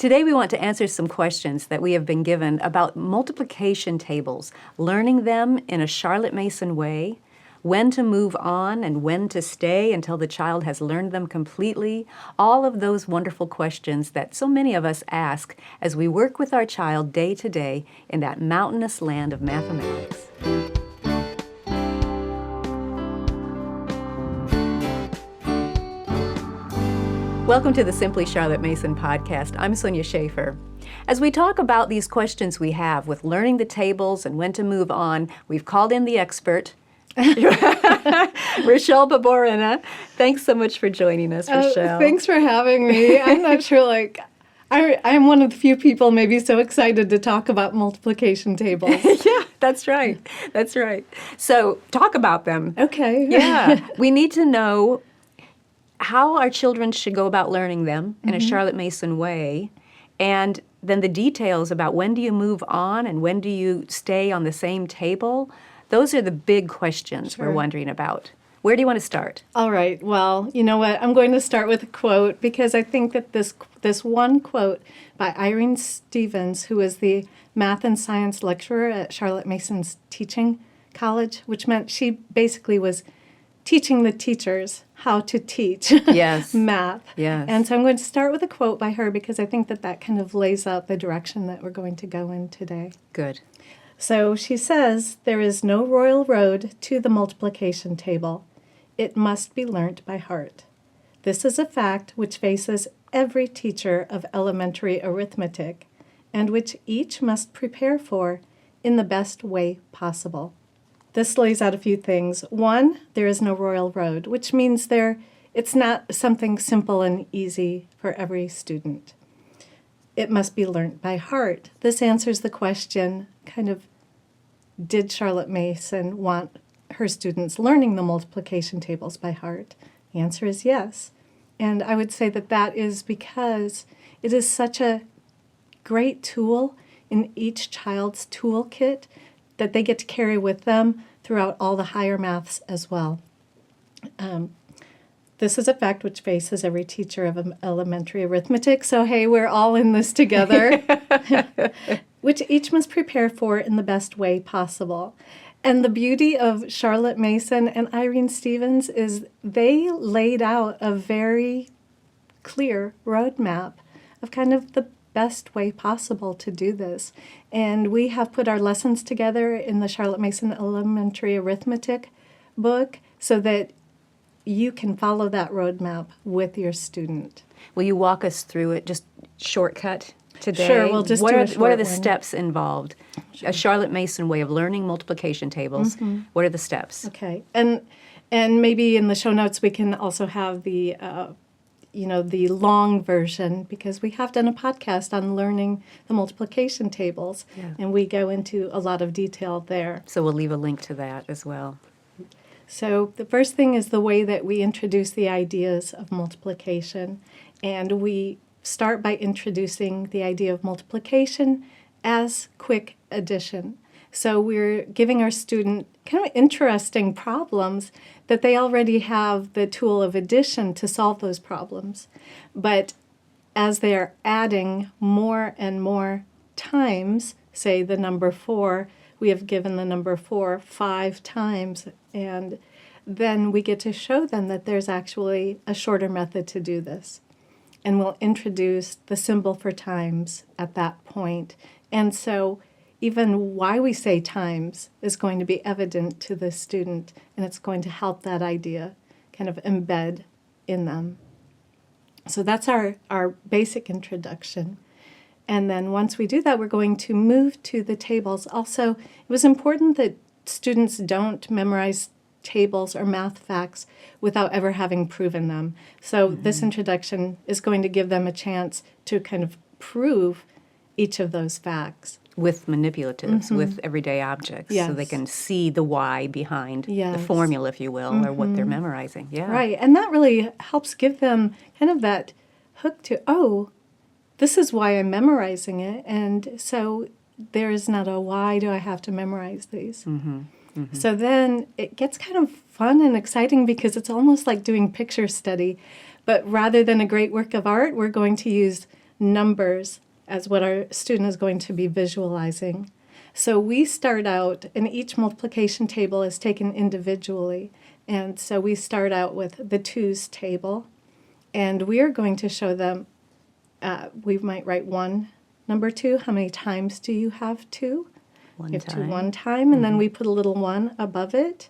Today we want to answer some questions that we have been given about multiplication tables, learning them in a Charlotte Mason way, when to move on and when to stay until the child has learned them completely, all of those wonderful questions that so many of us ask as we work with our child day to day in that mountainous land of mathematics. Welcome to the Simply Charlotte Mason podcast. I'm Sonya Schaefer. As we talk about these questions we have with learning the tables and when to move on, we've called in the expert, Richele Baburina. Thanks so much for joining us, Richele. Thanks for having me. I'm not sure, I'm one of the few people maybe so excited to talk about multiplication tables. Yeah, that's right. That's right. So talk about them. Okay. Yeah. We need to know how our children should go about learning them in a Charlotte Mason way, and then the details about when do you move on and when do you stay on the same table. Those are the big questions we're wondering about. Where do you want to start? All right. Well, you know what? I'm going to start with a quote because I think that this one quote by Irene Stevens, who is the math and science lecturer at Charlotte Mason's teaching college, which meant she basically was teaching the teachers how to teach math. Yes. And so I'm going to start with a quote by her because I think that kind of lays out the direction that we're going to go in today. Good. So she says, "There is no royal road to the multiplication table. It must be learnt by heart. This is a fact which faces every teacher of elementary arithmetic, and which each must prepare for in the best way possible." This lays out a few things. One, there is no royal road, which means it's not something simple and easy for every student. It must be learnt by heart. This answers the question, did Charlotte Mason want her students learning the multiplication tables by heart? The answer is yes. And I would say that is because it is such a great tool in each child's toolkit that they get to carry with them throughout all the higher maths as well. This is a fact which faces every teacher of elementary arithmetic. So, hey, we're all in this together, which each must prepare for in the best way possible. And the beauty of Charlotte Mason and Irene Stevens is they laid out a very clear roadmap of kind of the best way possible to do this. And we have put our lessons together in the Charlotte Mason Elementary Arithmetic book so that you can follow that roadmap with your student. Will you walk us through it, just shortcut today? Sure, we'll just do a short What are the one. steps involved? Sure. A Charlotte Mason way of learning multiplication tables. What are the steps? Okay, and maybe in the show notes we can also have the the long version, because we have done a podcast on learning the multiplication tables, and we go into a lot of detail there. So we'll leave a link to that as well. So the first thing is the way that we introduce the ideas of multiplication, and we start by introducing the idea of multiplication as quick addition. So we're giving our student kind of interesting problems that they already have the tool of addition to solve those problems. But as they're adding more and more times, say the number 4, we have given the number 4 5 times, and then we get to show them that there's actually a shorter method to do this. And we'll introduce the symbol for times at that point. And so even why we say times is going to be evident to the student, and it's going to help that idea kind of embed in them. So that's our basic introduction. And then once we do that, we're going to move to the tables. Also, it was important that students don't memorize tables or math facts without ever having proven them. So this introduction is going to give them a chance to kind of prove each of those facts. With manipulatives, with everyday objects, so they can see the why behind the formula, if you will, or what they're memorizing. Yeah. Right, and that really helps give them kind of that hook to, this is why I'm memorizing it, and so there is not a why do I have to memorize these. So then it gets kind of fun and exciting because it's almost like doing picture study, but rather than a great work of art, we're going to use numbers as what our student is going to be visualizing. So we start out, and each multiplication table is taken individually. And so we start out with the twos table, and we are going to show them, we might write 1, number 2. How many times do you have 2? One You have 2 time. one time, and then we put a little 1 above it,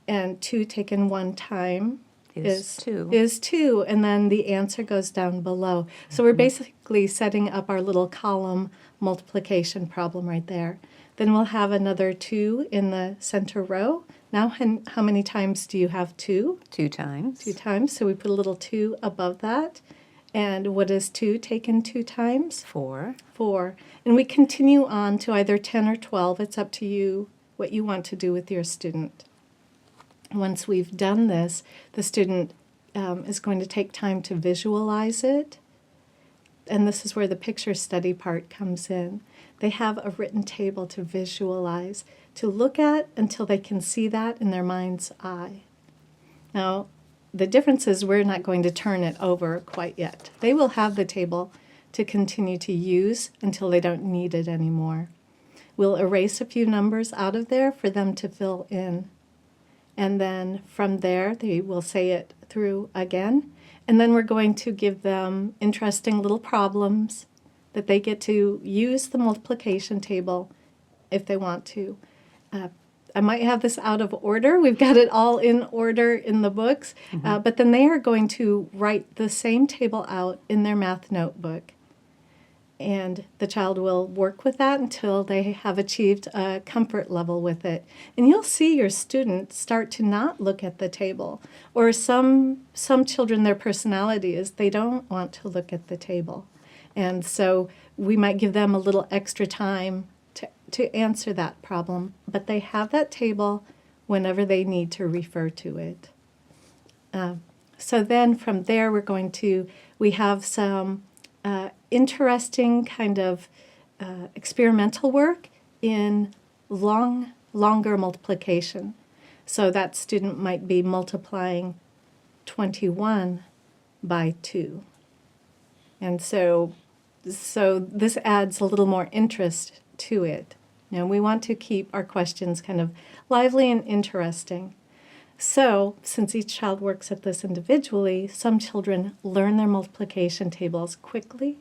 and 2 taken 1 time Is 2. is 2, and then the answer goes down below. So we're basically setting up our little column multiplication problem right there. Then we'll have another 2 in the center row. Now, how many times do you have 2? 2 times. 2 times, so we put a little 2 above that. And what is 2 taken 2 times? 4. 4. And we continue on to either 10 or 12. It's up to you what you want to do with your student. Once we've done this, the student is going to take time to visualize it. And this is where the picture study part comes in. They have a written table to visualize, to look at until they can see that in their mind's eye. Now, the difference is we're not going to turn it over quite yet. They will have the table to continue to use until they don't need it anymore. We'll erase a few numbers out of there for them to fill in. And then from there, they will say it through again. And then we're going to give them interesting little problems that they get to use the multiplication table if they want to. I might have this out of order. We've got it all in order in the books. But then they are going to write the same table out in their math notebook. And the child will work with that until they have achieved a comfort level with it. And you'll see your student start to not look at the table. Or some children, their personality is they don't want to look at the table. And so we might give them a little extra time to answer that problem. But they have that table whenever they need to refer to it. So then from there, we have some interesting kind of experimental work in longer multiplication. So that student might be multiplying 21 by 2. And so this adds a little more interest to it. Now, we want to keep our questions kind of lively and interesting. So, since each child works at this individually, some children learn their multiplication tables quickly,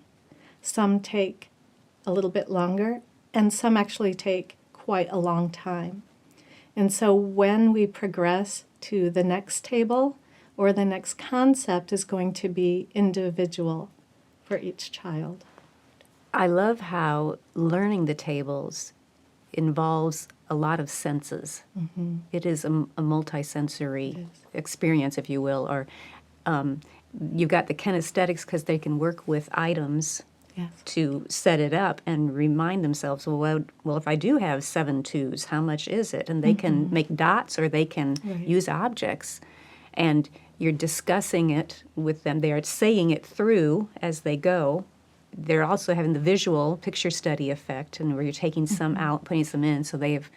some take a little bit longer, and some actually take quite a long time. And so when we progress to the next table or the next concept is going to be individual for each child. I love how learning the tables involves a lot of senses. It is a multisensory experience, if you will, or you've got the kinesthetics because they can work with items to set it up and remind themselves, well, if I do have 7 2s, how much is it? And they can make dots or they can use objects. And you're discussing it with them. They are saying it through as they go. They're also having the visual picture study effect, and where you're taking some out, putting some in, so they have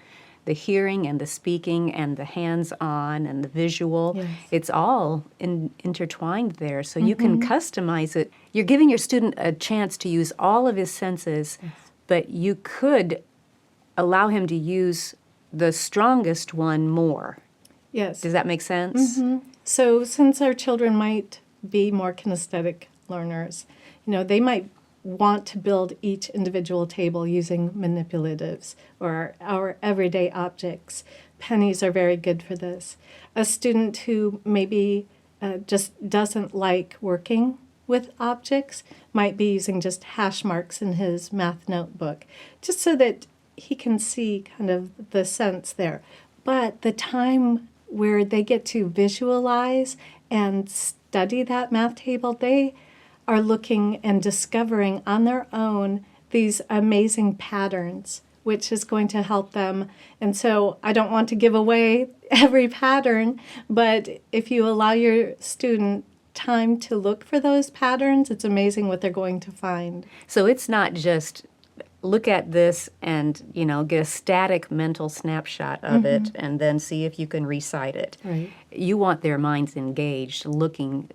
the hearing and the speaking and the hands-on and the visual. Yes. It's all intertwined there, so you can customize it. You're giving your student a chance to use all of his senses, but you could allow him to use the strongest one more. Yes. Does that make sense? So since our children might be more kinesthetic learners, they might want to build each individual table using manipulatives or our everyday objects. Pennies are very good for this. A student who maybe just doesn't like working with objects might be using just hash marks in his math notebook, just so that he can see kind of the sense there. But the time where they get to visualize and study that math table, they are looking and discovering on their own these amazing patterns, which is going to help them. And so I don't want to give away every pattern, but if you allow your student time to look for those patterns, it's amazing what they're going to find. So it's not just look at this and, get a static mental snapshot of it and then see if you can recite it. Right. You want their minds engaged, looking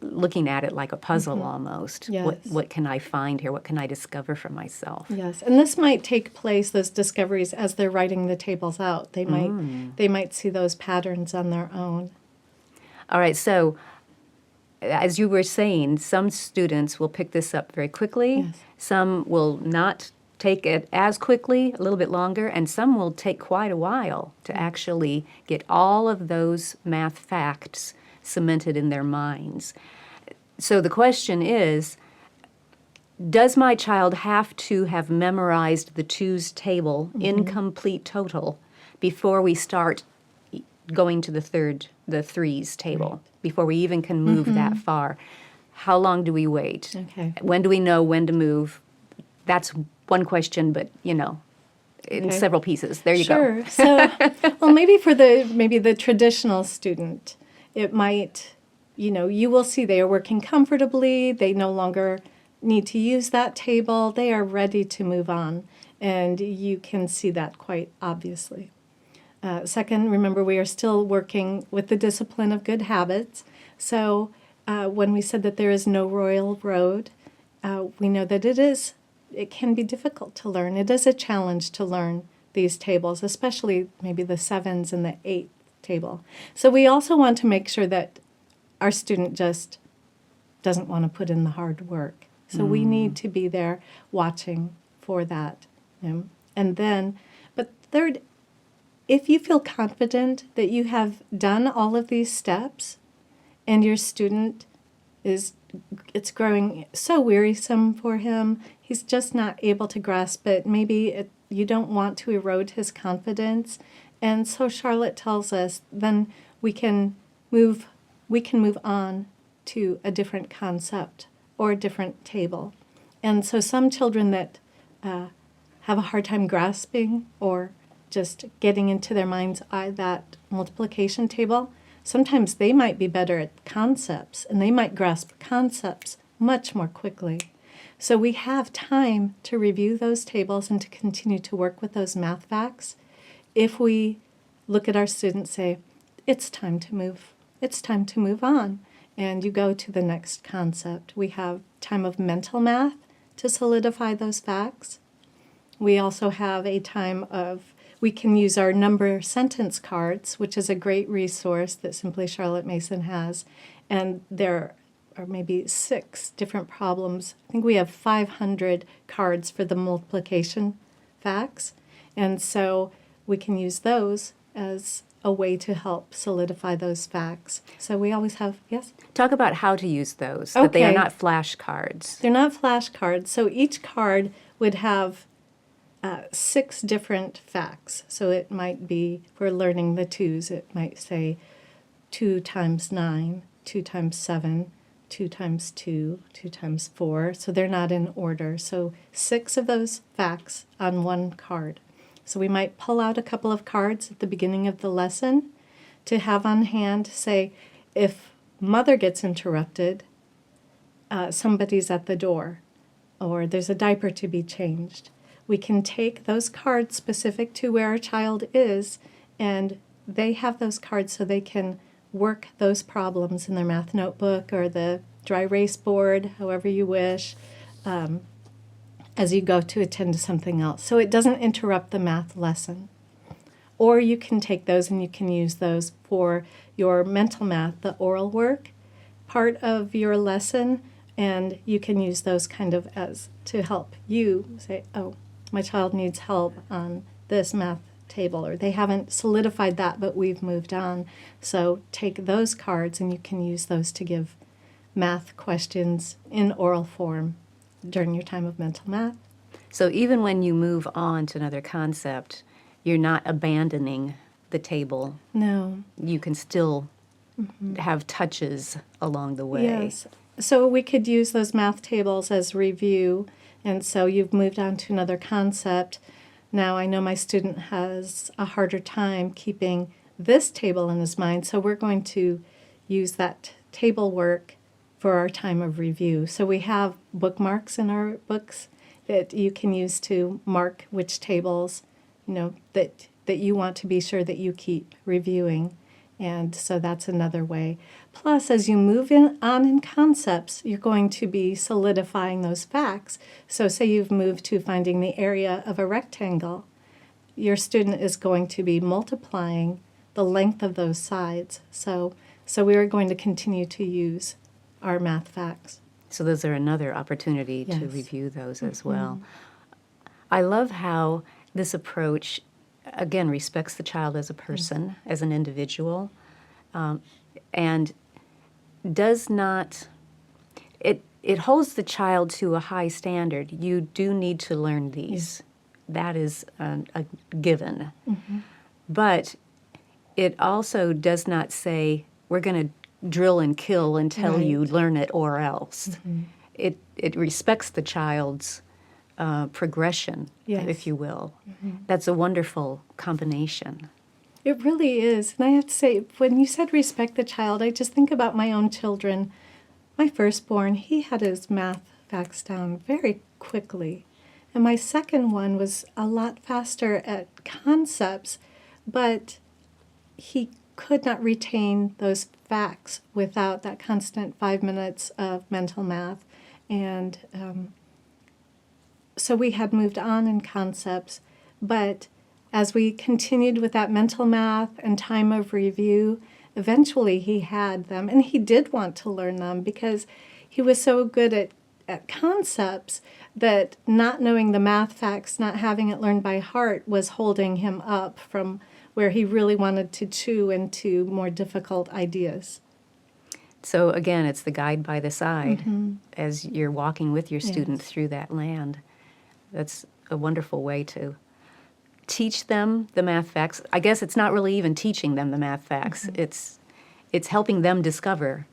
at it like a puzzle almost. Yes. What can I find here? What can I discover for myself? Yes, and this might take place, those discoveries, as they're writing the tables out. They might see those patterns on their own. All right, so as you were saying, some students will pick this up very quickly. Yes. Some will not take it as quickly, a little bit longer, and some will take quite a while to actually get all of those math facts cemented in their minds. So the question is, does my child have to have memorized the twos table in complete total before we start going to the threes table, before we even can move that far? How long do we wait? Okay. When do we know when to move? That's one question, but in several pieces. There you go. Sure. So, well, maybe for the traditional student, it might, you will see they are working comfortably. They no longer need to use that table. They are ready to move on, and you can see that quite obviously. Second, remember we are still working with the discipline of good habits. So when we said that there is no royal road, we know that it can be difficult to learn. It is a challenge to learn these tables, especially maybe the sevens and the eighth table. So we also want to make sure that our student just doesn't want to put in the hard work. So we need to be there watching for that. And then, but third, if you feel confident that you have done all of these steps and your student it's growing so wearisome for him, he's just not able to grasp it, you don't want to erode his confidence. And so Charlotte tells us then we can move on to a different concept or a different table. And so some children that have a hard time grasping or just getting into their mind's eye that multiplication table, sometimes they might be better at concepts and they might grasp concepts much more quickly. So we have time to review those tables and to continue to work with those math facts if we look at our students and say, it's time to move on. And you go to the next concept. We have time of mental math to solidify those facts. We also have a time we can use our number sentence cards, which is a great resource that Simply Charlotte Mason has. And there are maybe 6 different problems. I think we have 500 cards for the multiplication facts. And so we can use those as a way to help solidify those facts. So we always have, yes? Talk about how to use those, that they are Okay. not flashcards. They're not flashcards. So each card would have 6 different facts. So it might be, if we're learning the twos, it might say 2 times 9, 2 times 7, 2 times 2, 2 times 4. So they're not in order. So 6 of those facts on one card. So we might pull out a couple of cards at the beginning of the lesson to have on hand, say, if mother gets interrupted, somebody's at the door, or there's a diaper to be changed. We can take those cards specific to where our child is, and they have those cards so they can work those problems in their math notebook or the dry erase board, however you wish, as you go to attend to something else. So it doesn't interrupt the math lesson. Or you can take those and you can use those for your mental math, the oral work part of your lesson, and you can use those kind of as to help you say, oh, my child needs help on this math table, or they haven't solidified that, but we've moved on. So take those cards and you can use those to give math questions in oral form during your time of mental math. So even when you move on to another concept, you're not abandoning the table. No. You can still have touches along the way. Yes. So we could use those math tables as review, and so you've moved on to another concept. Now I know my student has a harder time keeping this table in his mind, so we're going to use that table work for our time of review. So we have bookmarks in our books that you can use to mark which tables, that you want to be sure that you keep reviewing. And so that's another way. Plus, as you move on in concepts, you're going to be solidifying those facts. So say you've moved to finding the area of a rectangle, your student is going to be multiplying the length of those sides. So we are going to continue to use our math facts. So those are another opportunity to review those as well. I love how this approach, again, respects the child as a person, as an individual, and does not, it holds the child to a high standard. You do need to learn these. That is a given. But it also does not say, we're going to drill and kill until you learn it or else. It respects the child's progression, if you will. That's a wonderful combination. It really is. And I have to say, when you said respect the child, I just think about my own children. My firstborn, he had his math facts down very quickly. And my second one was a lot faster at concepts, but he could not retain those facts without that constant 5 minutes of mental math. And so we had moved on in concepts, but as we continued with that mental math and time of review, eventually he had them, and he did want to learn them because he was so good at concepts that not knowing the math facts, not having it learned by heart, was holding him up from where he really wanted to chew into more difficult ideas. So again, it's the guide by the side as you're walking with your student through that land. That's a wonderful way to teach them the math facts. I guess it's not really even teaching them the math facts. It's helping them discover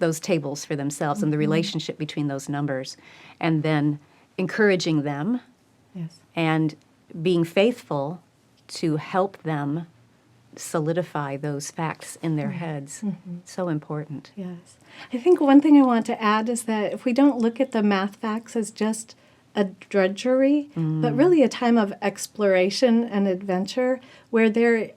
those tables for themselves and the relationship between those numbers, and then encouraging them and being faithful to help them solidify those facts in their heads. So important. Yes. I think one thing I want to add is that if we don't look at the math facts as just a drudgery, but really a time of exploration and adventure where they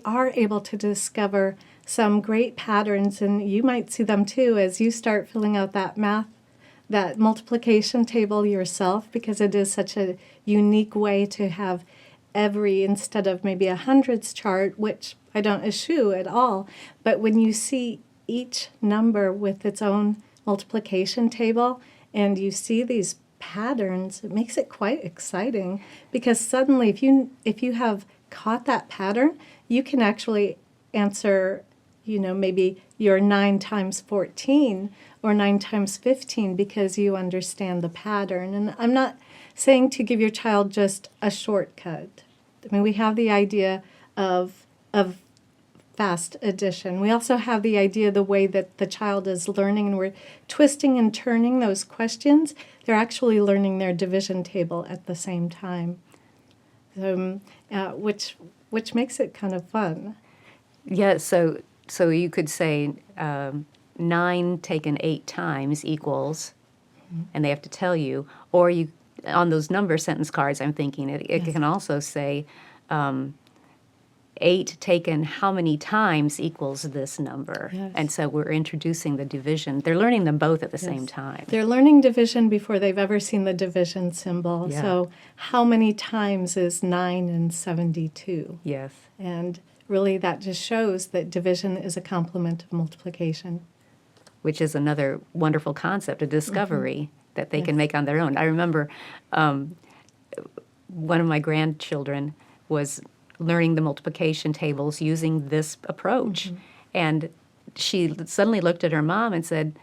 are able to discover some great patterns, and you might see them too as you start filling out that multiplication table yourself, because it is such a unique way to have instead of maybe a hundreds chart, which I don't eschew at all, but when you see each number with its own multiplication table and you see these patterns, it makes it quite exciting, because suddenly if you have caught that pattern, you can actually answer, maybe your 9 times 14 or 9 times 15 because you understand the pattern. And I'm not saying to give your child just a shortcut. I mean, we have the idea of fast addition. We also have the idea of the way that the child is learning, and we're twisting and turning those questions. They're actually learning their division table at the same time, which makes it kind of fun. Yeah, so you could say 9 taken 8 times equals, and they have to tell you, or you, on those number sentence cards, I'm thinking it can also say 8 taken how many times equals this number. Yes. And so we're introducing the division. They're learning them both at the same time. They're learning division before they've ever seen the division symbol. Yeah. So how many times is 9 and 72? Yes. And really that just shows that division is a complement of multiplication. Which is another wonderful concept, a discovery that they can make on their own. I remember one of my grandchildren was learning the multiplication tables using this approach. And she suddenly looked at her mom and said,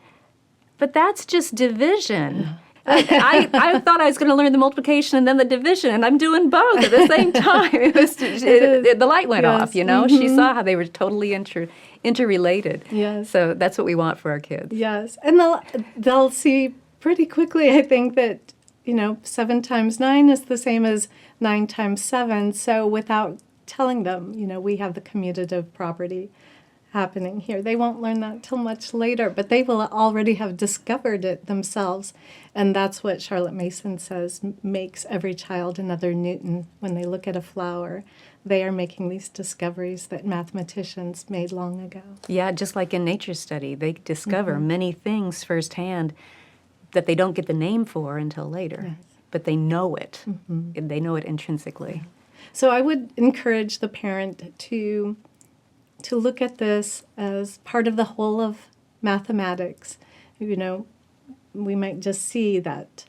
"But that's just division." I thought I was going to learn the multiplication and then the division, and I'm doing both at the same time. The light went off, She saw how they were totally interrelated. Yes. So that's what we want for our kids. Yes. And they'll see pretty quickly, I think, that 7 times 9 is the same as 9 times 7. So without telling them, we have the commutative property. happening here. They won't learn that till much later, but they will already have discovered it themselves. And that's what Charlotte Mason says makes every child another Newton. When they look at a flower, they are making these discoveries that mathematicians made long ago. Yeah, just like in nature study, they discover many things firsthand that they don't get the name for until later. Yes. But they know it. They know it intrinsically. So I would encourage the parent to look at this as part of the whole of mathematics. You know, we might just see that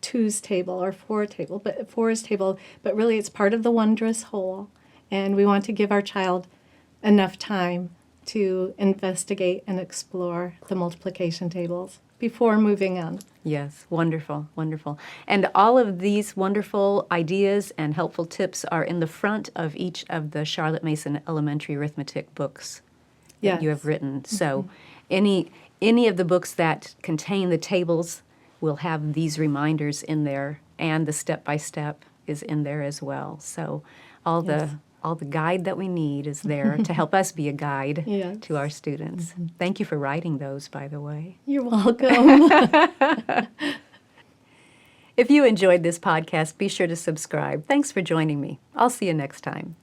twos table or fours table, but really it's part of the wondrous whole. And we want to give our child enough time to investigate and explore the multiplication tables before moving on. Yes, wonderful, wonderful. And all of these wonderful ideas and helpful tips are in the front of each of the Charlotte Mason Elementary Arithmetic books that you have written. So any of the books that contain the tables will have these reminders in there, and the step-by-step is in there as well. So all the guide that we need is there to help us be a guide to our students. Thank you for writing those, by the way. You're welcome. If you enjoyed this podcast, be sure to subscribe. Thanks for joining me. I'll see you next time.